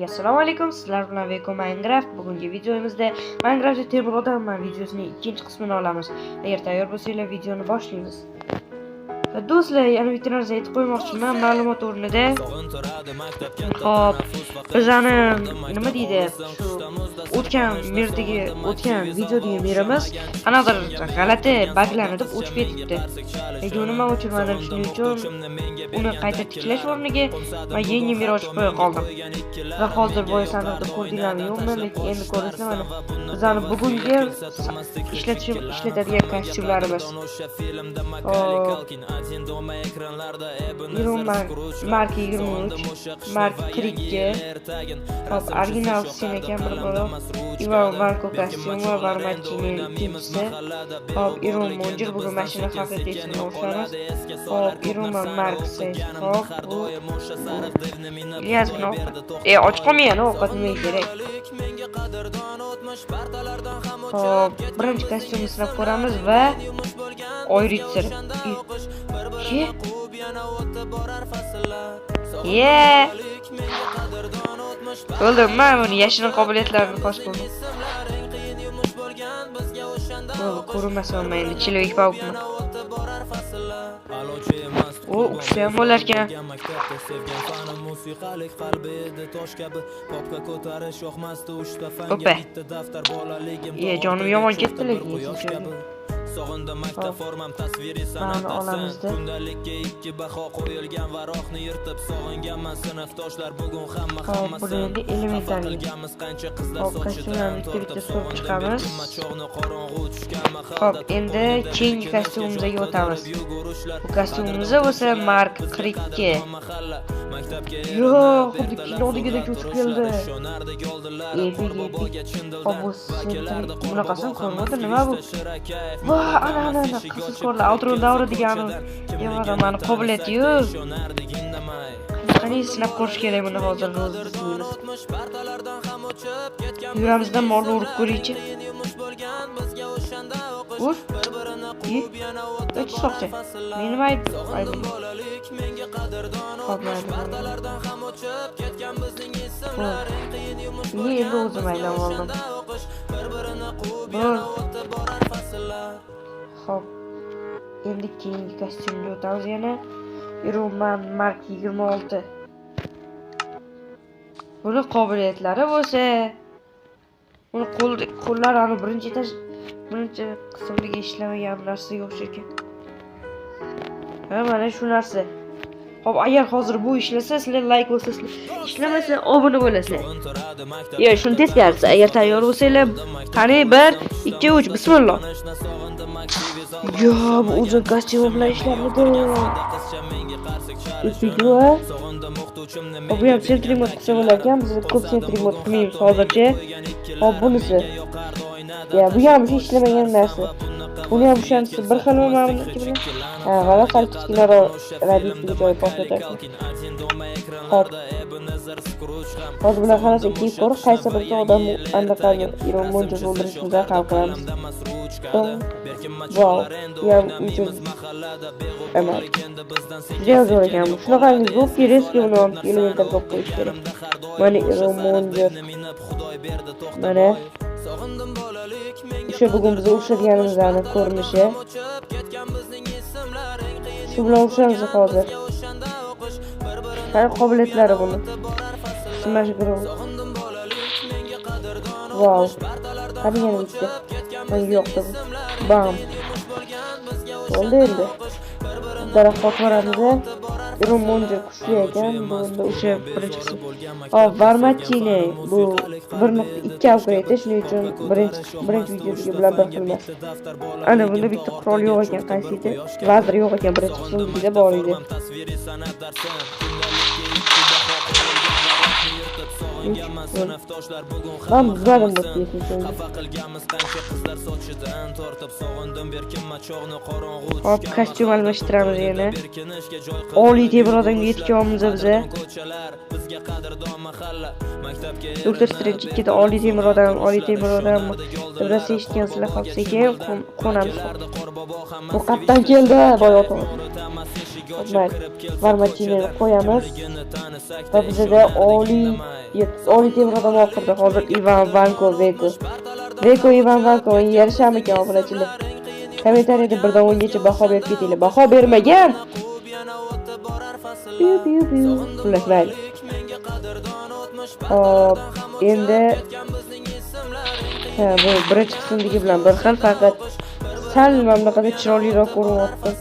Assalomu alaykum, sizlar bilan Veko Minecraft. Bugungi videomizda Minecraftda temir odamman videosining ikkinchi qismini olamiz. Agar tayyor bo'lsanglar videoni boshlaymiz. Do'stlar, yana bitta narsa aytib qo'ymoqchiman ma'lumot o'rnida. Xo'p, bizani nima deydi? Shu o'tgan videodagi merimiz qanaqadir g'alati baglanib o'chib ketibdi. Uni nima o'chirmadim, shuning uchun uni qayta tiklash o'rniga men yangi mer ochib qo'ya qoldim. Va hozir boya sandiqda ko'rdinglarmi yo'qmi, lekin endi ko'rsam mana bizani bugungi ishlatadigan kostyumlarimiz. Marka 23, marka 42. Hop, original sen ekan bir bola. Ivan Marko kostyum va Varmachini ikkinchisi. Hop, Iron Monjir bugun mashina haqiqiysini o'rganamiz. Hop, Iron Markse. Hop, bu Ilyas Knop. Och qolmagan ovqat nima kerak? Hop, birinchi kostyumni sinab ko'ramiz va Oyritser. O'ldim, men buni yashirin qobiliyatlarini fosh qildim. Ko'rinmasam men endi chilvik pavukman. O, ushlayam bo'larkan. Opa. Jonim yomon ketdi lekin. Sog'indimakda formam tasviriy san'at olamizda kundalikka ikki baho qo'yilgan varoqni yirtib sog'inganman sinfdoshlar bugun hammasi qilganmiz qancha qizlar sochidan tortib chiqamiz. Hop, endi keyingi kostyumimizga o'tamiz. Bu kostyumimiz esa Mark 42. Yo'q, xuddi kinodagidek o'chib keldi. Bunaqasini ko'rmadim, nima bu? Ana qizsiz ko'rlar outro davri degani. Yo'q, mani qobiliyati-yu. Qani sinab ko'rish kerak buni hozir o'zimiz. Yuramizdan molni urib ko'raychi. Uf. O'ch soqchi. Meni ayb. Endi o'zim aylanib oldim. Hop. Endi keyingi kostyumga o'tamiz yana. Iron Man Mark 26. Buni qobiliyatlari bo'lsa, uni qo'llari birinchi qismdagi ishlamagan narsaga o'xshar ekan. Mana shu narsa. Hop, agar hozir bu ishlasa, sizlar like bosasizlar. Ishlamasa, obuna bo'lasizlar. Shuni teskarsiz. Agar tayyor bo'lsanglar, qani 1, 2, 3, bismillah. Bu uzun kostyum bilan ishlamadi. Video. Bu ham sentri mod qilsa bo'lar ekan. Biz ko'p sentri mod qilmaymiz hozircha. Hop, bunisi. Bu ham ishlamagan narsa. Buni ham o'shanisi bir xilmi ma'lumotki bilan? G'alati qilib kichkinaroq radiusli joy ko'rsatadi. Hop. Hozir bular hammasi ikki ko'rib, qaysi bir odam anaqani Iron Monjir o'ldirishni hal qilamiz. Wow. Ham uchun emas. Juda ekan. Shunaqangiz bo'lib, reski buni ham elementar qilib qo'yish kerak. Mana Iron Monjir. Mana o'sha bugun biz o'xshatganimizlarni ko'rinishi. Shu bilan o'xshamiz hozir. Qay qobiliyatlari buni? Smash Grow. Wow. Qaniyam bitta. Menga yo'qdi bu. Bam. Bo'ldi endi. Daraxt oramiz. Iron Monjir kuchli ekan. Bunda o'sha birinchi qism. Hop, Varmachini bu 1.2 upgrade, shuning uchun birinchi videodagi bilan bir xil emas. Ana bunda bitta qurol yo'q ekan, qaysi edi? Lazer yo'q ekan, birinchi qismda bor edi. Ben buzladim bu siyasini. Hop, kostyum almashtiramiz yana. Oliy temir odamga yetganmiz biza. Doktor Strange 2'de oliy temir odam. Biraz eshitgansizlar hopsiga qo'namiz. Bu qatdan keldi, boy ota. Varmachini qo'yamiz. Va bizda oliy temir odam oxirida hozir Ivan Vanko Veko Ivan Vanko yarashamikan obunachilar? Kommentariyada 1 dan 10 gacha baho berib ketinglar. Baho bermagan. Xullas mayli. Hop, endi bu birinchi qismdagi bilan bir xil, faqat sal mamlakatda chiroyliroq ko'rinyapti.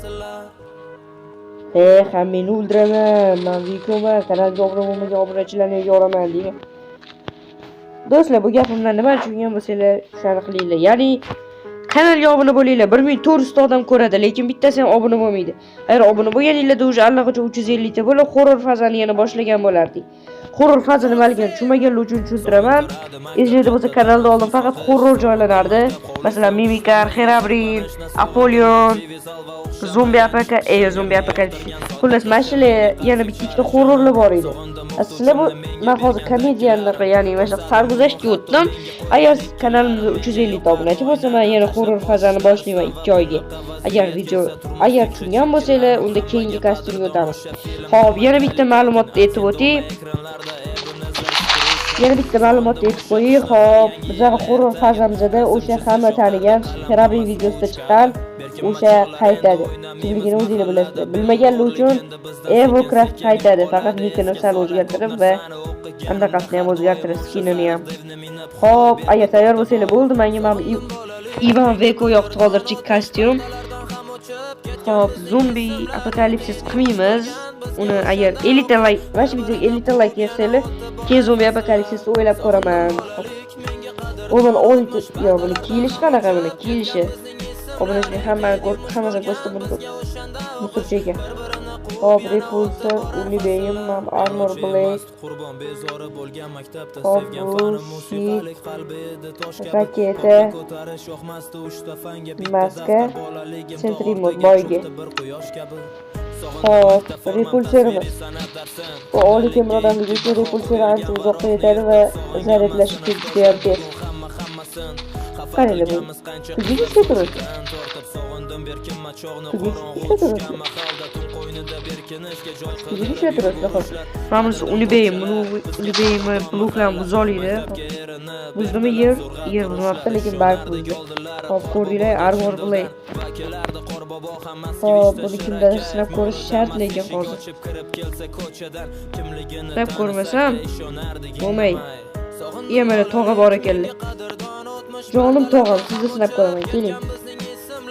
Hammani o'ldiraman, men Vikoman, kanalga obuna bo'lmagan obunachilarni yoraman degan. Do'stlar, bu gapimdan nima tushungan bo'lsanglar, shuni qilinglar. Ya'ni kanalga obuna bo'linglar. 1400 ta odam ko'radi, lekin bittasi ham obuna bo'lmaydi. Agar obuna bo'lganinglarda уже allaqachon 350 ta bo'lib, horror fazani yana boshlagan bo'lardik. Horror faza nimaligini tushunmaganlar uchun tushuntiraman. Esingizda bo'lsa, kanalda oldin faqat horror joylanardi. Masalan, Mimikar, Herobrine, Apollon, Zombi Apocalypse. Xullas, mashinalar yana bitta horrorlar bor edi. Sizlar bu men hozir komediyani, ya'ni mana sarguzashtga o'tdim. Agar kanalimda 350 ta obunachi bo'lsa, men yana horror fazani boshlayman 2 oyga. Agar tushungan bo'lsanglar, unda keyingi kostyumga o'tamiz. Xo'p, yana bitta ma'lumotni aytib o'tay. Xo'p, bizning horror fazamizda o'sha hamma tanigan Herobrine videosida chiqqan o'sha qaytadi. Kimligini o'zingizlar bilasizlar. Bilmaganlar uchun Evocraft qaytadi, faqat nikini sal o'zgartirib va andaqasini ham o'zgartirib, skinini ham. Xo'p, agar tayyor bo'lsanglar bo'ldi, menga mana Ivan Veko yoqdi hozirchi kostyum. Xo'p, Zombi Apocalypse qilmaymiz. Uni agar 50 ta like, mana videoga 50 ta like bersanglar, keyin Zombi Apocalypse o'ylab ko'raman. O'zini buni kiyilishi qanaqa buni kiyilishi? Obunachilar hammasi ko'rsatib buni musurchega. Hop, Repulsor, Unibeyim, Armor Blade, Hop, Raketa, Maska, Sentry mod boyga. Hop, Repulsorimiz. Bu oliy temir odamligi uchun Repulsor ancha uzoqqa yetadi va zaryadlash juda ham tez. Qaranglar bu. Tugishga turadi. Mana bunisi Unibeyim bloklar buzolaydi. Buzdimi yer buzmabdi, lekin barq buzdi. Hop, ko'rdinglar, Armor Blade. Hop, buni kimdadir sinab ko'rish shart, lekin hozir sinab ko'rmasam bo'lmaydi. Mana tog'a bor ekanlar. Jonim tog'am, sizni sinab ko'raman, keling.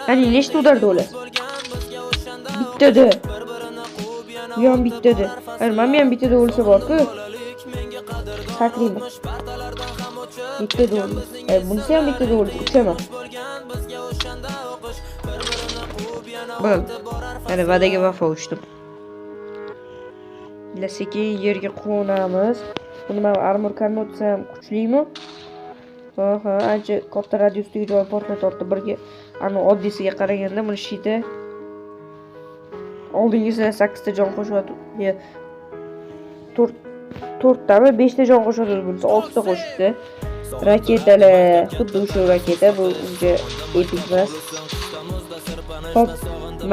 Qani nechta udarda o'lasiz? Bittada. Bu ham bittada. Men ham bittada o'lsa bor-ku. Saklayman. Bittada o'ldi. Bunisi ham bittada o'ldi, uchaman. Bo'ldi. Mana va'daga vafo uchdim. Sekin yerga qo'namiz. Buni men armor karni o'tsam kuchlimi? Ha, ancha katta radiusdagi joy portlatordi. Birga ana oddiysiga qaraganda buni shida oldingizda 8 ta jon qo'shyapti. 4 tami 5 ta jon qo'shyapti, bunisi 6 ta qo'shibdi. Raketalar, xuddi o'sha raketa, bu unga epik emas. Hop,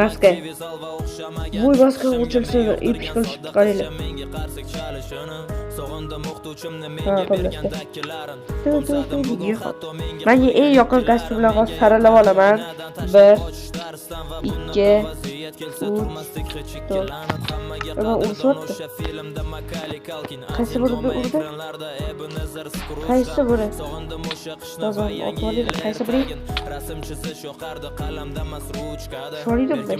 maska. Bu maska o'chilsa epik qilishibdi, qaranglar. Menga eng yoqin kostyumlar hozir saralab olaman. 1 2 3 4. Ama urishyapti. Qaysi birida urdi? Qaysi biri? Tozam otmadi, qaysi biri? Sho'rida bo'lishdi.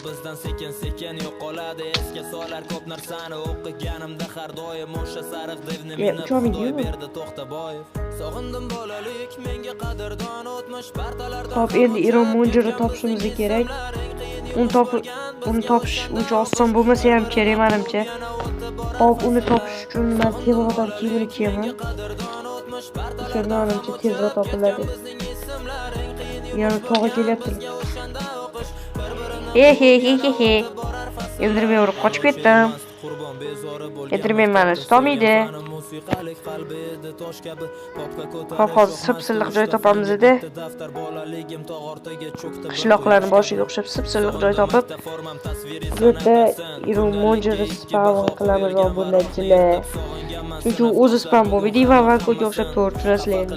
Bizdan sekin yo'qoladi esga solar ko'p narsani o'qiganimda har doim o'sha sariq devni meni berdi To'xtaboyev. Sog'indim bolalik menga qadrdon o'tmish partalarda. Hop, endi Iron Monjeri topishimiz kerak. Uni topish uncha oson bo'lmasa ham kerak menimcha. Hop, uni topish uchun men tevadan kiyimni kiyaman. Shundan menimcha tezroq topiladi. Yana tog'a kelyapti. He. Eldirmay urib qochib ketdim. Keltirmayman, tutolmaydi. Hop, hozir sip-silliq joy topamiz edi. Qishloqlarning boshiga o'xshab sip-silliq joy topib, bu yerda iromonjeri spam qilamiz obunachilar. Chunki u o'zi spam bo'lmaydi, Ivankoga o'xshab to'g'ri tushunasizlar endi.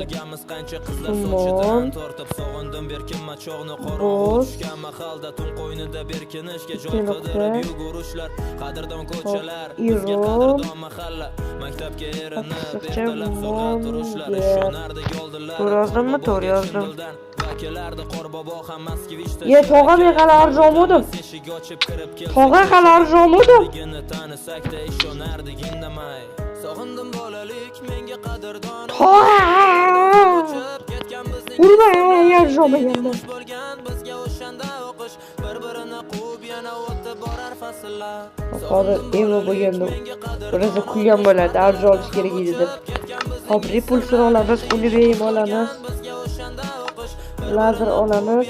Summon boss To'g'ri yozdimmi? To'g'ri yozdim. Tog'a men hali arjolmadim. Tog'a hali arjolmadim. Urma, arjolmaganman. Hozir Evo bo'lganda biroz kulgan bo'ladi, arjol olish kerak edi deb. Hop, repulsor olamiz, univeyim olamiz. Lazer olamiz.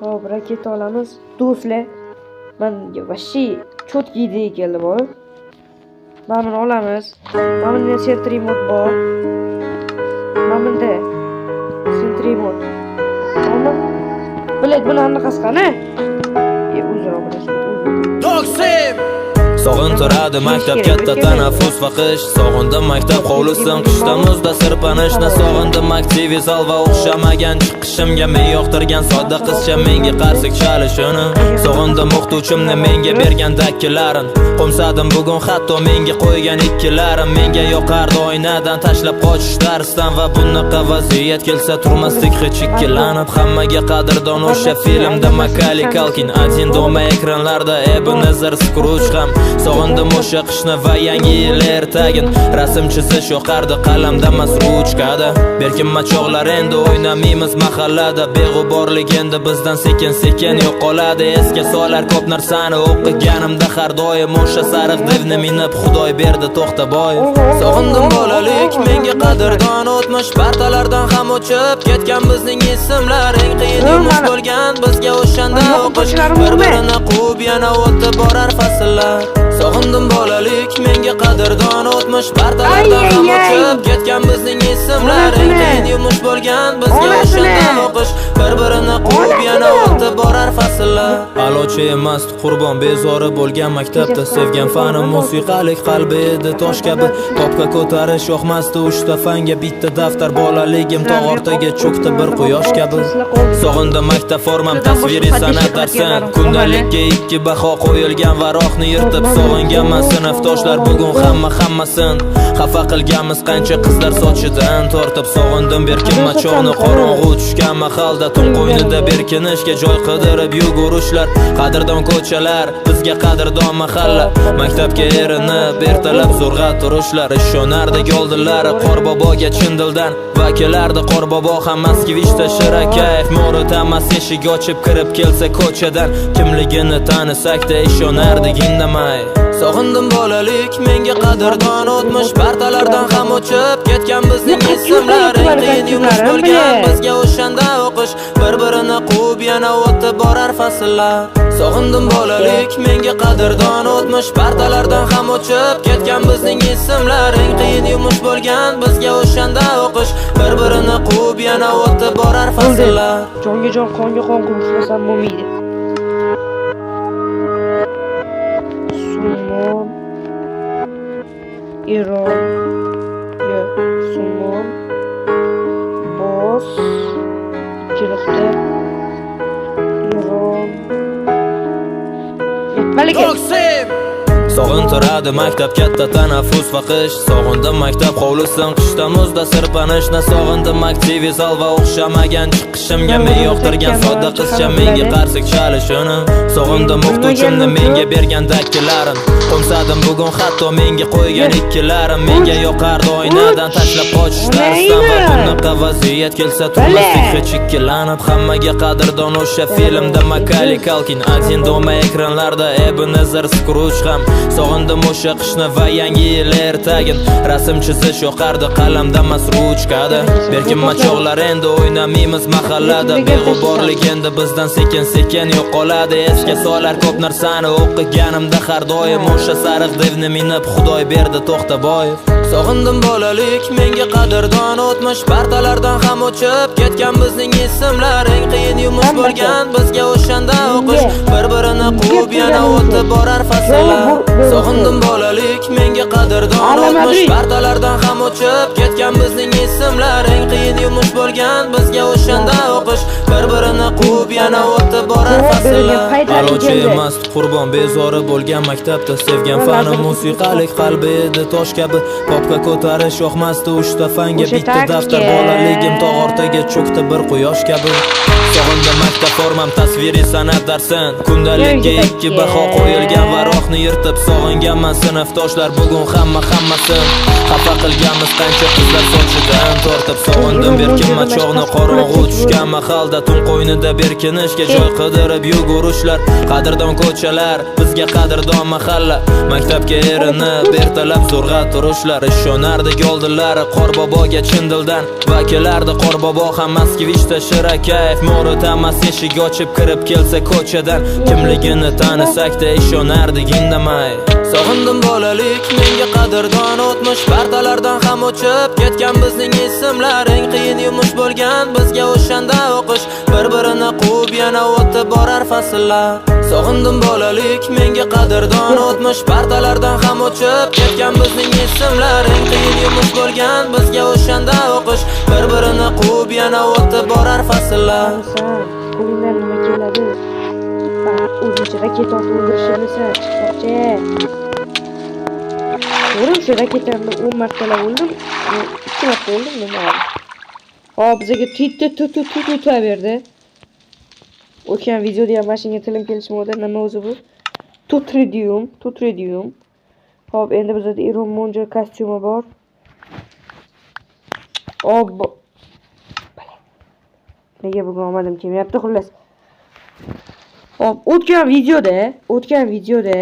Hop, raketa olamiz. Do'stlar, menga vashi cho'tki idea keldi bu. Mana buni olamiz. Mana bunda sentry mod bor. Mana bunda sentry mod. Mana bilet buni anaqasi qani? Sog'intiradi maktab katta tanaffus va qish. Sog'indim maktab hovlisidan qishda muzda sirpanishni. Sog'indim aktiv zal va o'xshamagan chiqishimga men yoqtirgan sodda qizcha menga qarsik chalishini. Sog'indim o'qituvchimni menga bergan dakkilarin. Qo'msadim bugun hatto menga qo'ygan ikkilarim. Menga yoqardi oynadan tashlab qochish darsdan va bunaqa vaziyat kelsa turmaslik hech ikkilanib. Hammaga qadrdon o'sha filmda Macaulay Culkin, один дома ekranlarda Ebenezer Scrooge ham. Sog'indim o'sha qishni va yangi yil ertagin. Rasm chizish yoqardi qalamda emas ruchkada. Berkinma chog'lar endi o'ynamaymiz mahallada. Beg'uborlik endi bizdan sekin-sekin yo'qoladi. Esga solar ko'p narsani o'qiganimda har doim o'sha sariq divni minib Xudoy berdi to'xtaboy. Sog'indim bolalik, menga qadrdon o'tmish. Partalardan ham o'chib ketgan bizning ismlar. Eng qiyin yumush bo'lgan bizga o'shanda o'qish. Bir-birini quvib yana o'tib borar fasllar. Sog'indim bolalik, menga qadrdon o'tmish. Partalardan ham o'chib ketgan bizning ismlar. Eng qiyin yumush bo'lgan bizga o'shanda o'qish. Bir-birini quvib yana o'tib borar fasllar. Alochi emas qurbon bezori bo'lgan maktabda. Sevgan fanim musiqalik qalbi edi tosh kabi. Popka ko'tarish yoqmasdi uchta fanga. Bitta daftar bolaligim tog' ortiga cho'kdi bir quyosh kabi. Sog'indim maktab formam tasviriy san'at darsan. Kundalikka ikki baho qo'yilgan varoqni yirtib sog'inganman sinfdoshlar bugun hammasin. Xafa qilganmiz qancha qizlar sochidan tortib. Sog'indim berkinma cho'g'ni qorong'u tushgan mahalda. Tun qo'ynida berkinishga joy qidirib yugurishlar. Qadrdon ko'chalar bizga qadrdon mahalla. Maktabga erinib ertalab zo'rg'a turishlar. Ishonardik oldinlari qorboboga chin dildan. Va kelardi qorbobo ham Moskvishda Shirakayf mo'ri tamas eshik ochib kirib kelsa ko'chadan. Kimligini tanisakda ishonardik indamay. Sog'indim bolalik, menga qadrdon o'tmish. Partalardan ham o'chib ketgan bizning ismlar. Eng qiyin yumush bo'lgan bizga o'shanda o'qish. Bir-birini quvib yana o'tib borar fasllar. Sog'indim bolalik, menga qadrdon o'tmish. Partalardan ham o'chib ketgan bizning ismlar. Eng qiyin yumush bo'lgan bizga o'shanda o'qish. Bir-birini quvib yana o'tib borar fasllar. Jonga jon, qonga qon qo'shmasam bo'lmaydi. Summon Iron Summon boss Chiroqda Iron Malika Sog'intiradi maktab katta tanaffus va qish. Sog'indim maktab hovlisidan qishda muzda sirpanishni. Sog'indim aktiv zal va o'xshamagan chiqishimga men yoqtirgan sodda qizcha menga qarsik chalishini. Sog'indim o'qituvchimni menga bergan dakkilarin. Qo'msadim bugun hatto menga qo'ygan ikkilarim. Menga yoqardi oynadan tashlab qochish darsdan va bunaqa vaziyat kelsa turmaslik hech ikkilanib. Hammaga qadrdon o'sha filmda Macaulay Culkin, один дома ekranlarda Ebenezer Scrooge ham. Sog'indim o'sha qishni va yangi yil ertagin. Rasm chizish yoqardi qalamda emas ruchkada. Berkinma chog'lar endi o'ynamaymiz mahallada. Beg'uborlik endi bizdan sekin yo'qoladi. Esga solar ko'p narsani o'qiganimda har doim o'sha sariq devni minib Xudoy berdi To'xtaboyev. Sog'indim bolalik, menga qadrdon o'tmish partalardan ham o'chib ketgan bizning ismlar. Eng qiyin yumush bo'lgan bizga o'shanda o'qish, bir-birini quvib yana o'tib borar fasllar. Sog'indim bolalik, menga qadrdon o'tmish partalardan ham o'chib ketgan bizning ismlar. Eng qiyin yumush bo'lgan bizga o'shanda o'qish, bir-birini quvib yana o'tib borar fasllar. Alochi emas qurbon bezori bo'lgan maktabda sevgan fani musiqalik qalbi edi tosh kabi. Popga ko'tarish yoqmasdi uchta fanga bitta daftar bolaligim tog' ortaga cho'kdi bir quyosh kabi. Sog'indim maktab formam tasviriy san'at darsin. Kundalikka ikki baho qo'yilgan varoqni yirtib sog'inganman sinfdoshlar bugun hammasi. Xafa qilganmiz qancha qizlar sochidan tortib sog'indim berkinma chog'ni qorong'u tushgan mahalda tun qo'ynida berkinishga joy qidirib yugurishlar. Qadrdon ko'chalar bizga qadrdon mahalla. Maktabga erinib ertalab zo'rg'a turishlar. Ishonardik oldinlari Qorboboga chin dildan va kelardi Qorbobo ham Moskvishda Shirakayf Mo'ritamas eshik ochib kirib kelsa ko'chadan kimligini tanisak-da ishonardik indamay. Sog'indim bolalik, menga qadrdon o'tmish partalardan ham o'chib ketgan bizning ismlar. Eng qiyin yumush bo'lgan bizga o'shanda o'qish, bir-birini quvib yana o'tib borar fasllar. Sog'indim bolalik, menga qadrdon o'tmish partalardan ham o'chib ketgan bizning ismlar. Eng qiyin yumush bo'lgan bizga o'shanda o'qish, bir-birini quvib yana o'tib borar fasllar. Qo'lingdan nima keladi? O'zingcha raketa otib o'ldirishimisan, chiqmoqchi. O'rim shu raketamni 10 martalab o'ldim, 2 marta o'ldim nima? Hop, bizga tuta berdi. O'tgan videoda ham mashinaga tilim kelishmadi. Nima o'zi bu? Tutridium. Hop, endi bizda Iron Monjo kostyumi bor. Hop. Nega bugun olmadim kelmayapti xullas. Hop, o'tgan videoda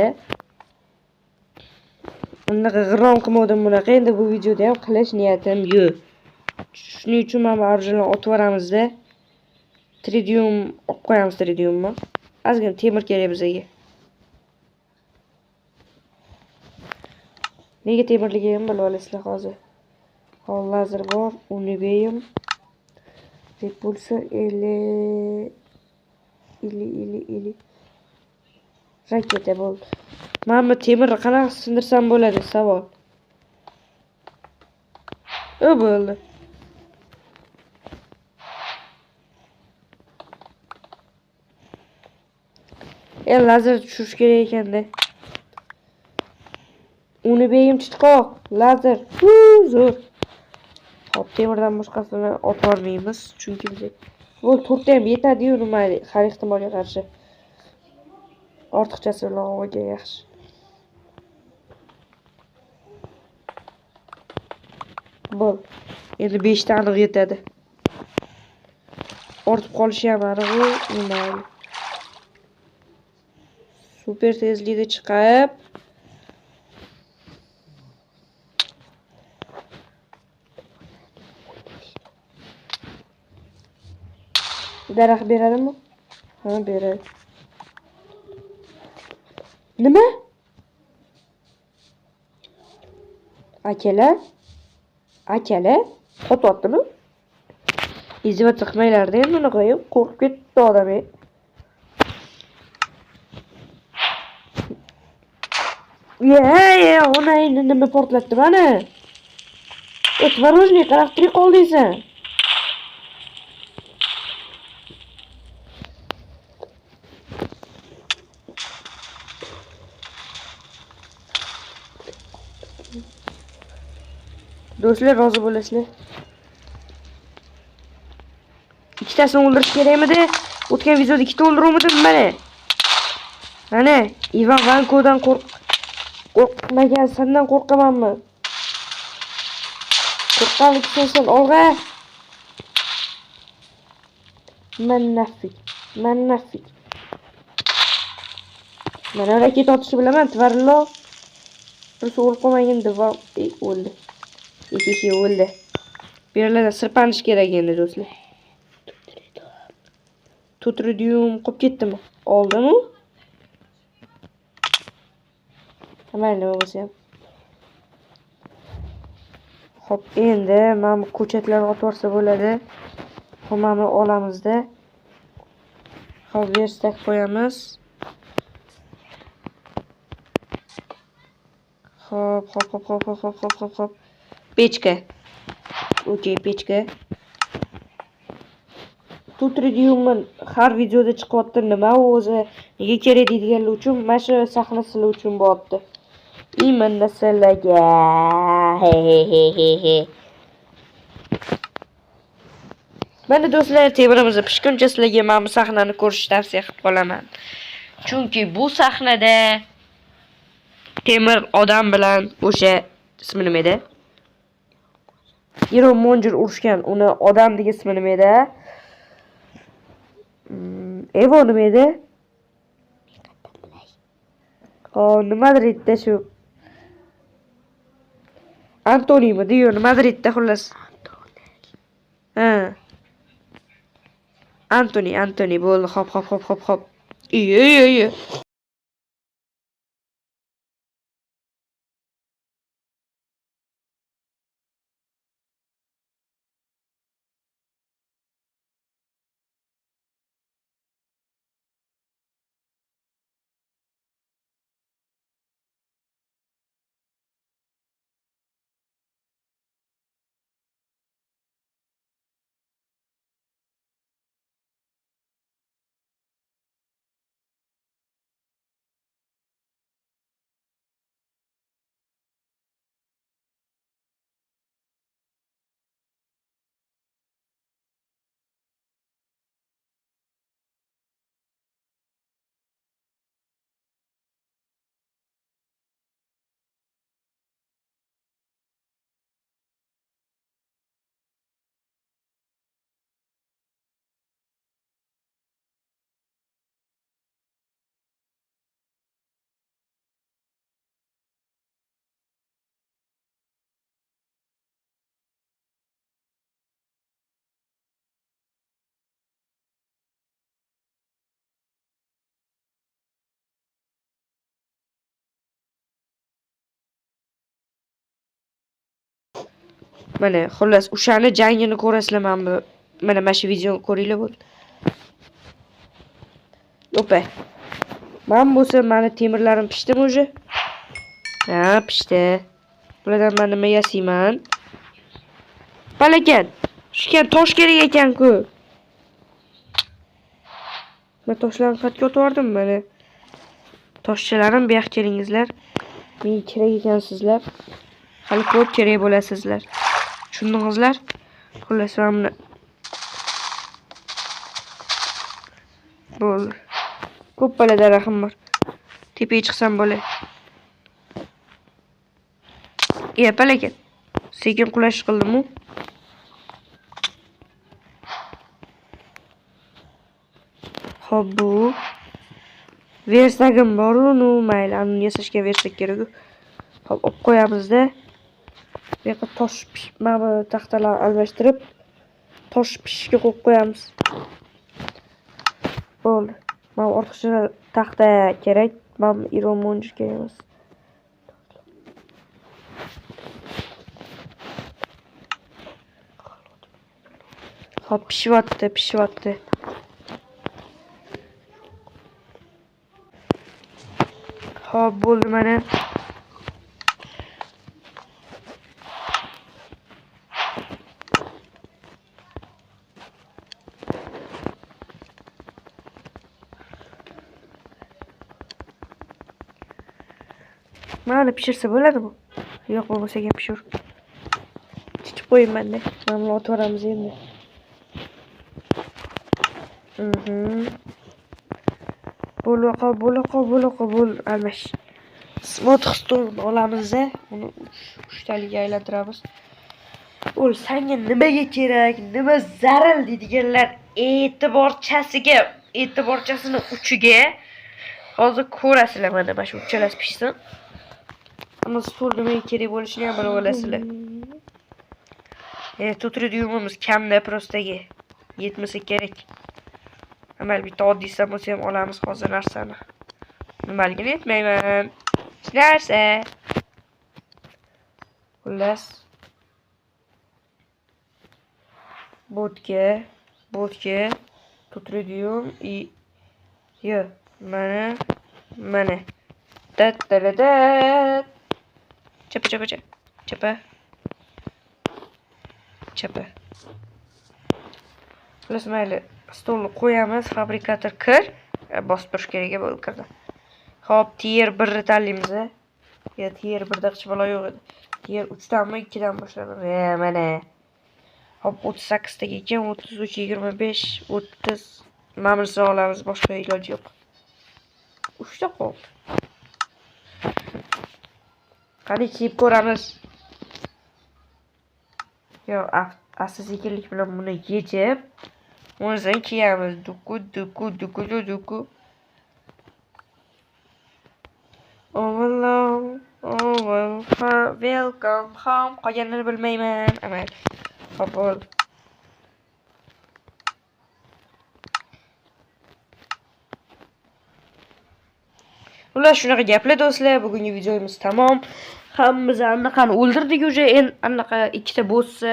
unaqa g'irom qilmadim bunaqa. Endi bu videoda ham qilish niyatim yo'q. Shuning uchun mana arjilni otib yuboramizda. Tridium olib qo'yamiz tridiumni. Ozgina temir kerak bizga. Nega temirligini bilib olasizlar hozir. Hol lazer bor, unibeam. Deb bo'lsa ili raketa bo'ldi. Mana bu temirni qanaqa sindirsam bo'ladi savol. O bo'ldi. Lazer tushirish kerak ekanda. Unibeam chiqoq, lazer. Zo'r. Hop, temirdan boshqasini otib olmaymiz, chunki biz bu 4 ham yetadi-yu nima har ehtimolga qarshi. Ortiqchasi bilan olgan yaxshi. Bo'l. Endi 5 ta aniq yetadi. Ortib qolishi ham aniq-u nima. Super tezlikda chiqib daraxt beradimi? Ha, beradi. Nima? Akalar? Qo'tyaptimi? Izivat qilmanglar-da endi uni qo'yib, qo'rqib ketdi odam. Ona endi nima portlatdi mana? Tvorojniy qarab tirik qoldingsan. Do'stlar, rozi bo'lasizlar. Ikkitasini o'ldirish kerakmidi? O'tgan videoda ikkita o'ldiruvmidim mana. Mana, Ivan Vankodan qo'rqmagan, sendan qo'rqamanmi? Qo'rqqanlik sensan olg'a. Manafik. Mana raketa otishni bilaman, tvarlo. Birisi o'lib qolmaganda va o'ldi. O'ldi. Bu yerlarda sirpanish kerak endi do'stlar. Tutridium qolib ketdimi? Oldimi? Mayli bo'lsa ham. Xo'p, endi mana bu ko'chatlarni otib olsa bo'ladi. Hammani olamizda. Xo'p, verstak qo'yamiz. Xo'p. Pechka. Okey, pechka. Tutridiumni har videoda chiqyapti. Nima o'zi? Nega kerak deydiganlar uchun mana shu sahna sizlar uchun bo'lyapti. Imanna sizlarga. Mana do'stlar, temirimizni pishguncha sizlarga mana bu sahnani ko'rishni tavsiya qilib qolaman. Chunki bu sahnada temir odam bilan o'sha ismi nima edi? Iron Monjer urushgan, uni odam degan ismi nima edi? Evo nima edi? Madridda shu Antonimi deyo, Madridda xullas. Antoni bo'ldi. Hop. Iyi. Mana xullas o'shani jangini ko'rasizlar mana shu videoni ko'ringlar bo'ldi. Opa. Men bo'lsa meni temirlarim pishdimi o'zi? Ha, pishdi. Bulardan men nima yasayman? Balakan. Shunga tosh kerak ekan-ku. Men toshlarni xatga o'tib mana. Toshchalarim bu yoqqa kelingizlar. Menga kerak ekansizlar. Hali ko'p kerak bo'lasizlar. Tushundingizlar? Xullas mana bo'ldi. Ko'p balada rahim bor. Tepaga chiqsam bo'ladi. Balakan. Sekin qulash qildim-ku. Xo'p, bu versagim bor-ku, mayli, uni yasashga versak kerak-ku. Xo'p, olib qo'yamiz-da. Bu yerga tosh mana bu taxtalarni almashtirib, tosh pishishga qo'yib qo'yamiz. Bo'ldi. Mana ortiqcha taxta kerak, mana Iron Monjer kerak emas. Xo'p, pishyapti. Xo'p, bo'ldi mana. Mana pishirsa bo'ladimi? Yo'q bo'lmasa ham pishir. Chiqib qo'ymayman-da. Mana otib olamiz endi. Bo'l almash. Smot xistoni olamiz-da, uni 3 taliga aylantiramiz. O'l, senga nimaga kerak, nima zaril deydiganlar e'tiborchasini uchiga hozir ko'rasizlar. Mana shu uchalasi pishsin. Ammo stol nimaga kerak bo'lishini ham bilib olasizlar. Tutri dyumimiz kamda prostaga yetmasa kerak. Amal bitta oddiysan bo'lsa ham olamiz hozir narsani. Nimaligini aytmayman. Hech narsa. Xullas. Bodka, tutridium yo, mana. Tat. Chapa. Xullas mayli, stolni qo'yamiz, fabrikator kir, bosib turish kerak bo'ldi kirdi. Xo'p, tier 1 tanlaymiz. Tier 1 da hech balo yo'q edi. Tier 3 danmi 2 dan boshladim. Mana. Hop 38 taga ekan, 33, 25, 30 mamlsa olamiz, boshqa iloji yo'q. 3 ta qoldi. Qani kiyib ko'ramiz. Yo, asta-sekinlik bilan buni yechib, o'zini kiyamiz. Duku. Welcome home. Qolganini bilmayman. Amal. Qabul. Ular shunaqa gaplar do'stlar. Bugungi videomiz tamom. Hammamiz anaqani o'ldirdik уже. Anaqa ikkita bo'lsa,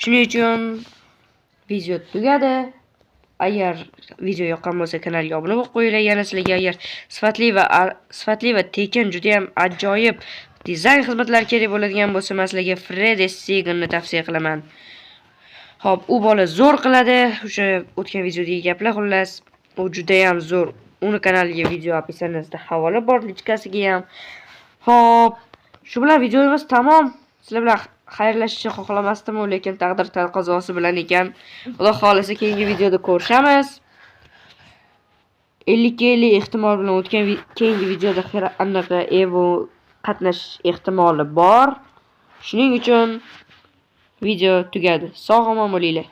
shuning uchun video tugadi. Agar video yoqqan bo'lsa kanalga obuna bo'lib qo'yinglar. Yana sizlarga agar sifatli va tekin juda ham ajoyib dizayn xizmatlari kerak bo'ladigan bo'lsa, men sizlarga Freddy Segunni tavsiya qilaman. Xo'p, u bola zo'r qiladi. O'sha o'tgan videodagi gaplar xullas, u juda ham zo'r. Uni kanaliga video opisaniyasida havola bor, lichkasiga ham. Xo'p, shu bilan videomiz tamom. Sizlar bilan xayrlashishni xohlamasdim, lekin taqdir taqozosi bilan ekan. Xudo xolisa keyingi videoda ko'rishamiz. 50 ehtimol bilan o'tgan keyingi videoda anaqa Evo qatnashish ehtimoli bor. Shuning uchun video tugadi. Sog' omon bo'linglar.